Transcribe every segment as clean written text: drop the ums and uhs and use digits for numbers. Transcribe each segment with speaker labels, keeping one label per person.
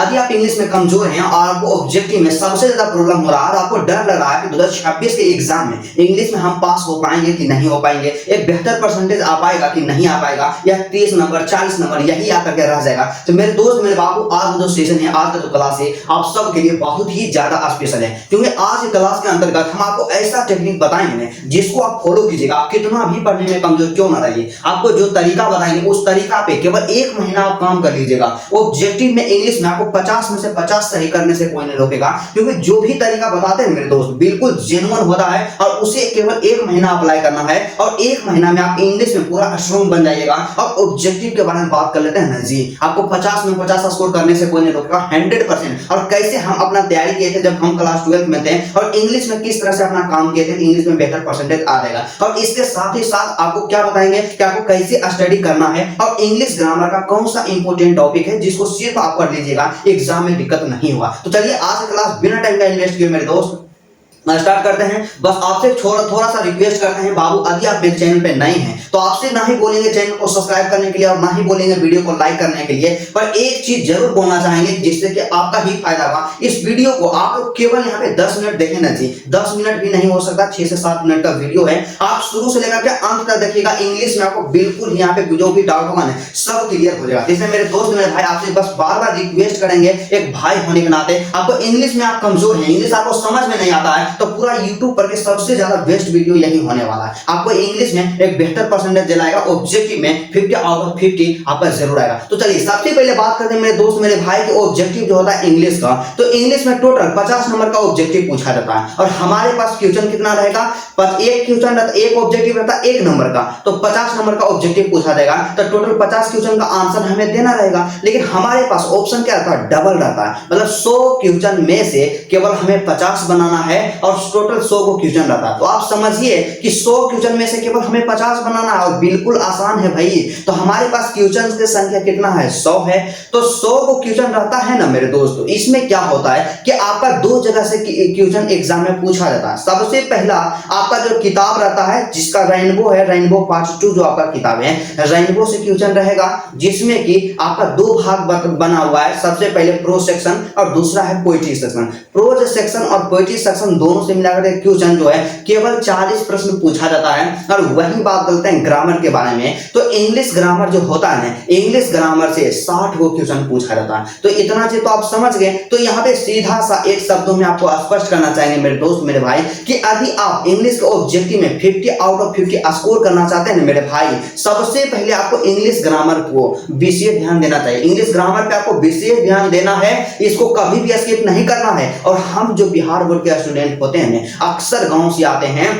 Speaker 1: यदि आप इंग्लिश में कमजोर हैं और आपको ऑब्जेक्टिव में सबसे ज्यादा प्रॉब्लम हो रहा है और आपको डर लग रहा है कि 2026 के एग्जाम में इंग्लिश में हम पास हो पाएंगे कि नहीं हो पाएंगे, एक बेहतर परसेंटेज आ पाएगा कि नहीं आ पाएगा, या 30 नंबर 40 नंबर यही आकर के रह जाएगा, तो मेरे दोस्त मेरे बाबू आज जो सेशन है, आज का जो क्लास है आप सब के लिए बहुत ही ज्यादा स्पेशल है, क्योंकि आज की क्लास के अंतर्गत हम आपको ऐसा टेक्निक बताएंगे जिसको आप फॉलो कीजिएगा। आप कितना भी पढ़ने में कमजोर क्यों ना रहिए, आपको जो तरीका बताएंगे उस तरीका पे केवल 1 महीना आप काम कर लीजिएगा। ऑब्जेक्टिव में इंग्लिश में आपको 50 में से 50 सही करने से कोई नहीं रोकेगा, क्योंकि जो भी तरीका बताते हैं मेरे दोस्त बिल्कुल जेन्युइन होता है और उसे केवल 1 महीना अप्लाई करना है और 1 महीना में आप इंग्लिश में पूरा स्ट्रॉन्ग बन जाइएगा। और ऑब्जेक्टिव के बारे में बात कर लेते हैं ना जी, आपको 50 में 50 स्कोर करने से कोई नहीं रोकेगा 100%। और कैसे हम अपना तैयारी किए थे जब हम क्लास 12 में थे और इंग्लिश में किस तरह से अपना काम किए थे, इंग्लिश में बेहतर परसेंटेज आ जाएगा। और इसके साथ ही साथ आपको क्या बताएंगे कि आपको कैसे स्टडी करना है और इंग्लिश ग्रामर का कौन सा इंपॉर्टेंट टॉपिक है जिसको सिर्फ आप पढ़ लीजिएगा, एग्जाम में दिक्कत नहीं होगा। तो चलिए आज क्लास बिना टाइम का इन्वेस्ट किए मेरे दोस्त स्टार्ट करते हैं। बस आपसे थोड़ा सा रिक्वेस्ट करते हैं बाबू, यदि आप मेरे चैनल पे नए हैं तो आपसे ना ही बोलेंगे चैनल को सब्सक्राइब करने के लिए और ना ही बोलेंगे वीडियो को लाइक करने के लिए, पर एक चीज जरूर बोलना चाहेंगे जिससे कि आपका ही फायदा होगा। इस वीडियो को आप लोग केवल यहाँ पे 10 मिनट देखें ना जी, 10 मिनट भी नहीं हो सकता, 6 से 7 मिनट का वीडियो है। आप शुरू से लेकर के अंत तक देखिएगा, इंग्लिश में आपको बिल्कुल यहाँ पे जो भी डाउट होगा ना सब क्लियर हो जाएगा। इसलिए मेरे दोस्त मेरे भाई आपसे बस बार बार रिक्वेस्ट करेंगे, एक भाई होने के नाते आपको इंग्लिश में आप कमजोर हैं, इंग्लिश आपको समझ में नहीं आता है, तो पूरा यूट्यूब पर के सबसे ज्यादा बेस्ट वीडियो यही होने वाला है। आपको इंग्लिश में एक बेहतर परसेंटेज दिलाएगा, ऑब्जेक्टिव में 50 आउट ऑफ 50 आपका जरूर आएगा। तो चलिए सबसे पहले बात करते हैं मेरे दोस्त मेरे भाई के ऑब्जेक्टिव जो होता है इंग्लिश का। तो इंग्लिश में टोटल 50 नंबर का ऑब्जेक्टिव पूछा जाता है और हमारे पास क्वेश्चन कितना रहेगा, एक क्वेश्चन रहता, एक ऑब्जेक्टिव रहता है 1 नंबर का, तो 50 नंबर का ऑब्जेक्टिव पूछा जाएगा। तो टोटल 50 क्वेश्चन का आंसर हमें देना रहेगा, लेकिन हमारे पास ऑप्शन क्या रहता है, डबल रहता है, मतलब 100 क्वेश्चन में से केवल हमें 50 बनाना है और टोटल 100 को क्वेश्चन रहता है। तो आप समझिए कि 100 क्वेश्चन में से केवल हमें 50 बनाना है और बिल्कुल आसान है भाई। तो हमारे पास क्वेश्चन की संख्या कितना है, 100 है, तो 100 को क्वेश्चन रहता है ना मेरे दोस्तों। इसमें क्या होता है कि आपका 2 जगह से क्वेश्चन एग्जाम में पूछा जाता है। सबसे पहला आपका जो किताब रहता है जिसका रेनबो है, रेनबो पार्ट 2 जो आपका किताब है, रेनबो से क्वेश्चन रहेगा जिसमें कि आपका 2 भाग बना हुआ है। सबसे पहले प्रोज सेक्शन और दूसरा है पोएट्री सेक्शन। प्रोज सेक्शन और पोएट्री सेक्शन दोनों से मिलाकर क्वेश्चन जो है केवल 40 प्रश्न पूछा जाता है। और वही बात करते हैं ग्रामर के बारे में, तो इंग्लिश ग्रामर जो होता है ना, इंग्लिश ग्रामर से 60 को क्वेश्चन पूछा जाता है। तो इतना चीज तो आप समझ गए। तो यहाँ पे सीधा सा एक शब्दों में आपको स्पष्ट करना चाहेंगे मेरे दोस्त मेरे भाई कि यदि आप इंग्लिश के ऑब्जेक्टिव में 50 आउट ऑफ 50 स्कोर करना चाहते हैं मेरे भाई, सबसे पहले आपको इंग्लिश ग्रामर को विशेष ध्यान देना चाहिए। इंग्लिश ग्रामर पे आपको विशेष ध्यान देना है, इसको कभी भी स्किप नहीं करना है। और हम जो बिहार बोर्ड के स्टूडेंट होते हैं अक्सर गांव से आते हैं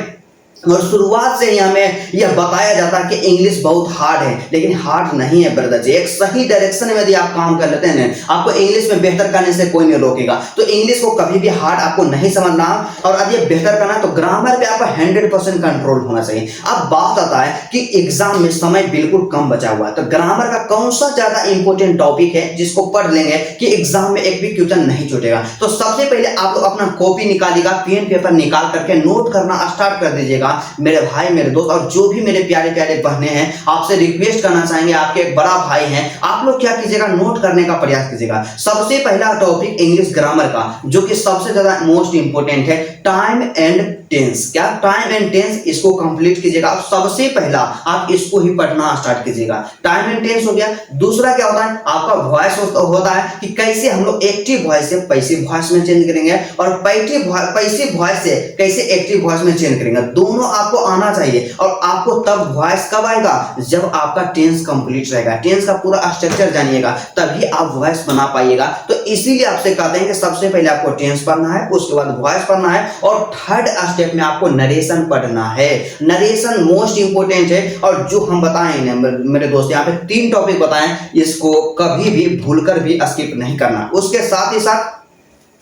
Speaker 1: और शुरुआत से ही हमें यह बताया जाता है कि इंग्लिश बहुत हार्ड है, लेकिन हार्ड नहीं है ब्रदर जी। एक सही डायरेक्शन में यदि आप काम कर लेते हैं आपको इंग्लिश में बेहतर करने से कोई नहीं रोकेगा। तो इंग्लिश को कभी भी हार्ड आपको नहीं समझना, और यदि बेहतर करना तो ग्रामर पे आपका 100% कंट्रोल होना चाहिए। अब बात आता है कि एग्जाम में समय बिल्कुल कम बचा हुआ है, तो ग्रामर का कौन सा ज्यादा इंपॉर्टेंट टॉपिक है जिसको पढ़ लेंगे कि एग्जाम में एक भी क्वेश्चन नहीं छूटेगा। तो सबसे पहले आप लोग अपना कॉपी निकालिएगा, पेन पेपर निकाल करके नोट करना स्टार्ट कर दीजिएगा मेरे भाई मेरे दोस्त। और जो भी मेरे प्यारे प्यारे बहने हैं आपसे रिक्वेस्ट करना चाहेंगे, आपके एक बड़ा भाई हैं, आप लोग क्या कीजिएगा, नोट करने का प्रयास कीजिएगा। सबसे पहला टॉपिक इंग्लिश ग्रामर का जो कि सबसे ज्यादा मोस्ट इंपोर्टेंट है, टाइम एंड टेंस। क्या टाइम एंड टेंस, इसको कंप्लीट कीजिएगा। सबसे पहला आप इसको ही पढ़ना स्टार्ट कीजिएगा। टाइम एंड टेंस हो गया। दूसरा क्या होता है, आपका वॉइस होता है कि कैसे हम लोग एक्टिव वॉइस से पैसिव वॉइस में चेंज करेंगे और पैसिव वॉइस से कैसे एक्टिव वॉइस में चेंज करेंगे, दोनों आपको आना चाहिए। और आपको तब वॉइस कब आएगा, जब आपका टेंस कंप्लीट रहेगा, टेंस का पूरा स्ट्रक्चर जानिएगा, तभी आप वॉइस बना पाइएगा। तो इसीलिए आपसे कहते हैं कि सबसे पहले आपको टेंस पढ़ना है, उसके बाद वॉइस पढ़ना है, और थर्ड स्टेप में आपको नरेशन पढ़ना है। नरेशन मोस्ट इंपोर्टेंट है। और जो हम बताएं मेरे दोस्त, यहाँ पे 3 टॉपिक बताएं, इसको कभी भी भूलकर भी स्किप नहीं करना। उसके साथ ही साथ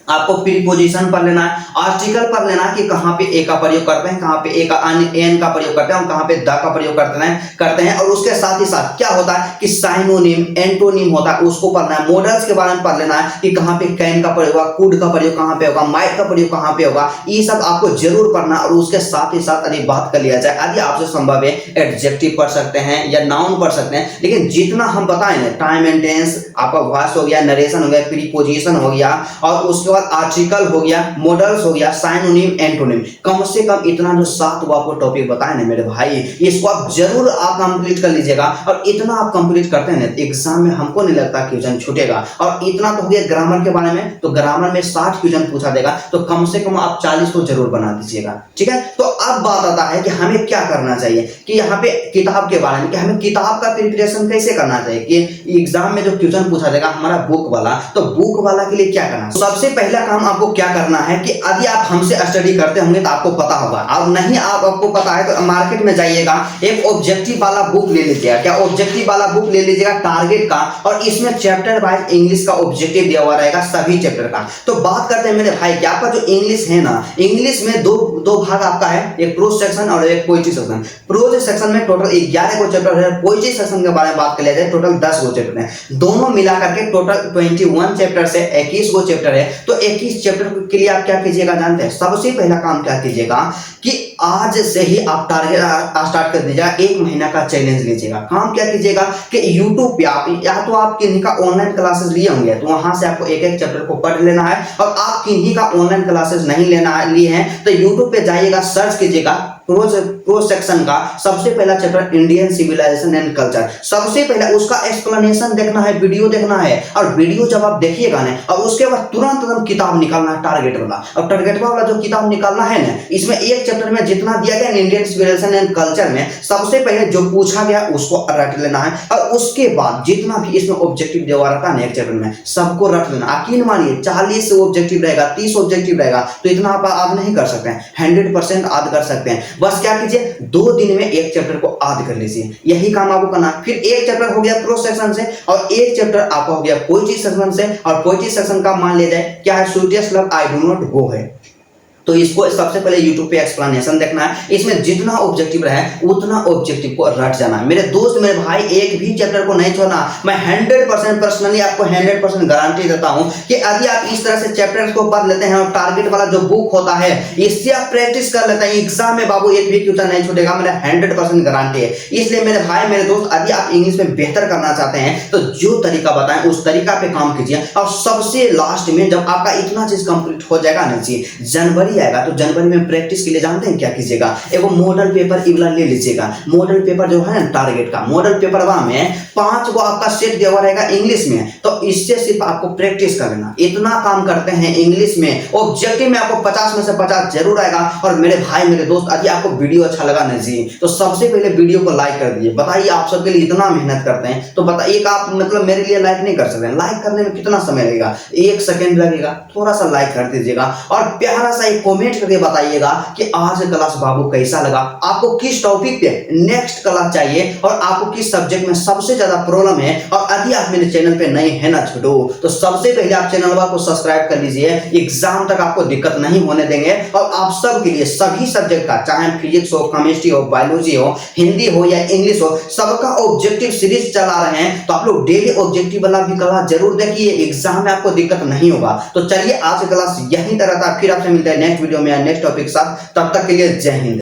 Speaker 1: आपको प्रीपोजिशन पढ़ लेना है, आर्टिकल पढ़ लेना है कि कहाँ पे ए का प्रयोग करते हैं, कहाँ पे ए का एन का प्रयोग करते हैं और कहाँ पे द का प्रयोग करते हैं। और उसके साथ ही साथ क्या होता है कि साइनोनिम, एंटोनिम होता है, उसको पढ़ना है। मॉडल्स के बारे में पढ़ लेना है कि कहाँ पे कैन का प्रयोग होगा, कुड का प्रयोग कहाँ पे होगा, माइट का प्रयोग कहाँ पे होगा, ये सब आपको जरूर पढ़ना। और उसके साथ ही साथ यदि बात कर लिया जाए, यदि आपसे संभव है एडजेक्टिव पढ़ सकते हैं या नाउन पढ़ सकते हैं, लेकिन जितना हम बताएं ना, टाइम एंड टेंस, आपका वॉइस हो गया, नरेशन हो गया, प्रीपोजिशन हो गया, और उसके बाद आर्टिकल हो गया, मॉडल्स हो गया, साइनोनिम, एंटोनिम, कम से कम इतना जो 7 वो आपको टॉपिक बताए ना मेरे भाई, इसको आप जरूर आप कंप्लीट कर लीजिएगा। और इतना आप कंप्लीट करते हैं ना, एग्जाम में हमको नहीं लगता क्वेश्चन छूटेगा। और इतना तो हो गया ग्रामर के बारे में, तो ग्रामर में 60 क्वेश्चन पूछा देगा, तो कम से कम आप 40 तो जरूर बना दीजिएगा, ठीक है। तो अब बात आता है कि हमें क्या करना चाहिए, कि यहाँ पे किताब के बारे में, कि हमें किताब का प्रिपरेशन कैसे करना चाहिए, कि एग्जाम में जो क्वेश्चन पूछा जाएगा हमारा बुक वाला, तो बुक वाला के लिए क्या करना। सबसे पहला काम आपको क्या करना है कि यदि आप हमसे स्टडी करते होंगे तो आपको पता होगा, और नहीं आपको पता है तो मार्केट में जाइएगा, एक ऑब्जेक्टिव वाला बुक ले लीजिएगा। क्या ऑब्जेक्टिव वाला बुक ले लीजिएगा, टारगेट का, और इसमें चैप्टर वाइज इंग्लिश का ऑब्जेक्टिव दिया हुआ रहेगा सभी चैप्टर का। तो बात करते हैं मेरे भाई कि आपका जो इंग्लिश है ना, इंग्लिश में दो भाग आपका है, एक प्रोज सेक्शन और एक पोएट्री सेक्शन। प्रोज सेक्शन में टोटल 11 को चैप्टर है, पोएट्री सेक्शन के बारे में बात कर लिया जाए टोटल 10 को चैप्टर है। दोनों मिला करके टोटल 21 चैप्टर से 21 को चैप्टर है। तो 21 चैप्टर के लिए आप क्या कीजिएगा जानते हैं, सबसे पहला काम क्या कीजिएगा कि आज से ही आप टारगेट स्टार्ट कर दीजिएगा, 1 महीना का चैलेंज लीजिएगा। काम क्या कीजिएगा कि यूट्यूब पे आप, या तो आप किन्हीं का ऑनलाइन क्लासेस लिए होंगे, तो वहां से आपको एक चैप्टर को पढ़ लेना है। और आप किन्हीं का ऑनलाइन क्लासेस नहीं लिए हैं तो यूट्यूब पे जाइएगा, सर्च कीजिएगा प्रोज सेक्शन का सबसे पहला chapter Indian civilisation and culture. सबसे पहला उसका एक्सप्लेनेशन देखना है, वीडियो देखना है। और वीडियो जब आप देखिएगा ना, और उसके बाद तुरंत किताब निकालना है टारगेट वाला। और टारगेट वाला जो किताब निकालना है ना, इसमें एक चैप्टर में जितना दिया गया इंडियन सिविलाइजेशन एंड कल्चर में, सबसे पहले जो पूछा गया उसको रट लेना है। और उसके बाद जितना भी इसमें ऑब्जेक्टिव दिया हुआ रहता है एक चैप्टर में, सबको रट लेना। यकीन मानिए 40 ऑब्जेक्टिव रहेगा, 30 ऑब्जेक्टिव रहेगा, तो इतना आप नहीं कर सकते हैं, 100% याद कर सकते हैं। बस क्या कीजिए, 2 दिन में एक चैप्टर को याद कर लीजिए, यही काम आपको करना। फिर एक चैप्टर हो गया प्रोज सेक्शन से, और एक चैप्टर आपका हो गया पोएट्री सेक्शन से। और पोएट्री सेक्शन का मान लिया जाए क्या है, sweetest love I do not go है, तो इसको सबसे पहले YouTube पे एक्सप्लेनेशन देखना है। इसमें जितना ऑब्जेक्टिव रहे उतना ऑब्जेक्टिव को रट जाना है। मेरे दोस्त, मेरे भाई, एक भी चैप्टर को नहीं छोड़ना। मैं 100% पर्सनली आपको 100% गारंटी देता हूं कि यदि आप इस तरह से चैप्टर्स को पढ़ लेते हैं और टारगेट वाला जो बुक होता है इससे आप प्रैक्टिस कर लेते हैं, एग्जाम में बाबू एक भी क्वेश्चन नहीं छूटेगा, मेरा 100% गारंटी है। इसलिए मेरे भाई, मेरे दोस्त, यदि आप इंग्लिश में बेहतर करना चाहते हैं तो जो तरीका बताएं उस तरीका पे काम कीजिए। और सबसे लास्ट में जब आपका इतना चीज कंप्लीट हो जाएगा ना जी, जनवरी आएगा, तो जनवरी में प्रैक्टिस के लिए जानते हैं क्या कीजिएगा, एगो मॉडल पेपर इवला ले लीजिएगा। मॉडल पेपर जो है ना टारगेट का, मॉडल पेपर में 5 को आपका सेट दिया हुआ रहेगा इंग्लिश में, तो इससे सिर्फ आपको प्रैक्टिस कर लेना। इतना काम करते हैं इंग्लिश में, ऑब्जेक्टिव में आपको 50 में से 50 जरूर आएगा। और मेरे भाई, मेरे दोस्त, यदि आपको वीडियो अच्छा लगा ना जी, तो सबसे पहले वीडियो को लाइक कर दीजिए। बताइए, आप सबके लिए इतना मेहनत करते हैं, तो बताइए आप मतलब मेरे लिए लाइक नहीं कर सकते। लाइक करने में कितना समय लगेगा, 1 सेकंड लगेगा। थोड़ा सा लाइक कर दीजिएगा और प्यारा सा एक कमेंट करके बताइएगा कि आज क्लास बाबू कैसा लगा, आपको किस टॉपिक पे नेक्स्ट क्लास चाहिए, और आपको किस सब्जेक्ट में सबसे ज्यादा प्रॉब्लम है। और यदि आप मेरे चैनल पे नए हैं ना छोटो, तो सबसे पहले आप चैनल को सब्सक्राइब कर लीजिए। एग्जाम तक आपको दिक्कत नहीं होने देंगे। और आप सब के लिए सभी सब्जेक्ट का, चाहे फिजिक्स हो, केमिस्ट्री हो, बायोलॉजी हो, हिंदी हो या इंग्लिश हो, सबका ऑब्जेक्टिव सीरीज चला रहे हैं। तो आप लोग डेली ऑब्जेक्टिव वाला भी क्लास जरूर देखिए, एग्जाम में आपको दिक्कत नहीं होगा। तो चलिए, आज क्लास यहीं तक रहता है, फिर आपसे मिलते हैं नेक्स्ट वीडियो में नेक्स्ट टॉपिक के साथ। तब तक के लिए जय हिंद।